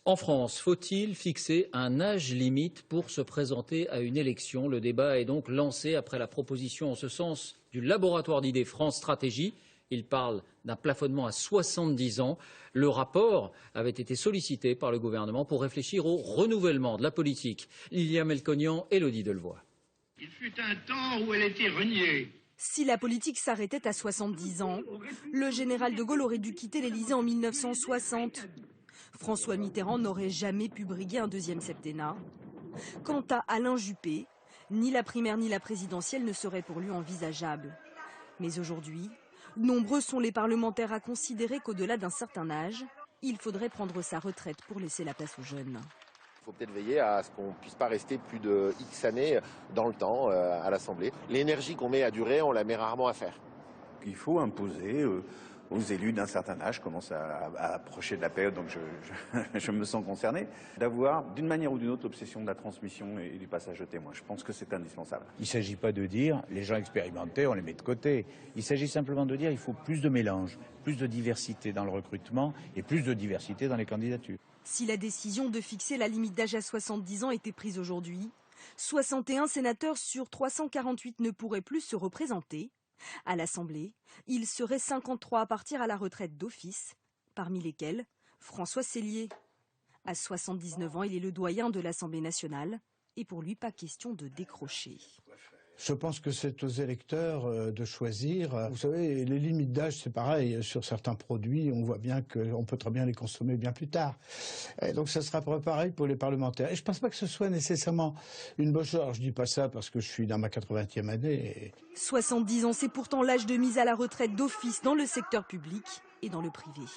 En France, faut-il fixer un âge limite pour se présenter à une élection? Le débat est donc lancé après la proposition en ce sens du laboratoire d'idées France Stratégie. Il parle d'un plafonnement à 70 ans. Le rapport avait été sollicité par le gouvernement pour réfléchir au renouvellement de la politique. Lilia Melconian, Élodie Delevoye. Il fut un temps où elle était reniée. Si la politique s'arrêtait à 70 ans, le général de Gaulle aurait dû quitter l'Élysée en 1960. François Mitterrand n'aurait jamais pu briguer un deuxième septennat. Quant à Alain Juppé, ni la primaire ni la présidentielle ne seraient pour lui envisageables. Mais aujourd'hui, nombreux sont les parlementaires à considérer qu'au-delà d'un certain âge, il faudrait prendre sa retraite pour laisser la place aux jeunes. Il faut peut-être veiller à ce qu'on ne puisse pas rester plus de X années dans le temps à l'Assemblée. L'énergie qu'on met à durer, on la met rarement à faire. Il faut imposer aux élus d'un certain âge, je commence à approcher de la période, donc je me sens concerné, d'avoir d'une manière ou d'une autre l'obsession de la transmission et du passage de témoin. Je pense que c'est indispensable. Il ne s'agit pas de dire les gens expérimentés, on les met de côté. Il s'agit simplement de dire qu'il faut plus de mélange, plus de diversité dans le recrutement et plus de diversité dans les candidatures. Si la décision de fixer la limite d'âge à 70 ans était prise aujourd'hui, 61 sénateurs sur 348 ne pourraient plus se représenter. À l'Assemblée, il serait 53 à partir à la retraite d'office, parmi lesquels François Sellier. À 79 ans, il est le doyen de l'Assemblée nationale et pour lui, pas question de décrocher. Je pense que c'est aux électeurs de choisir. Vous savez, les limites d'âge, c'est pareil. Sur certains produits, on voit bien qu'on peut très bien les consommer bien plus tard. Et donc ça sera pareil pour les parlementaires. Et je ne pense pas que ce soit nécessairement une bonne chose. Alors, je ne dis pas ça parce que je suis dans ma 80e année. 70 ans, c'est pourtant l'âge de mise à la retraite d'office dans le secteur public et dans le privé.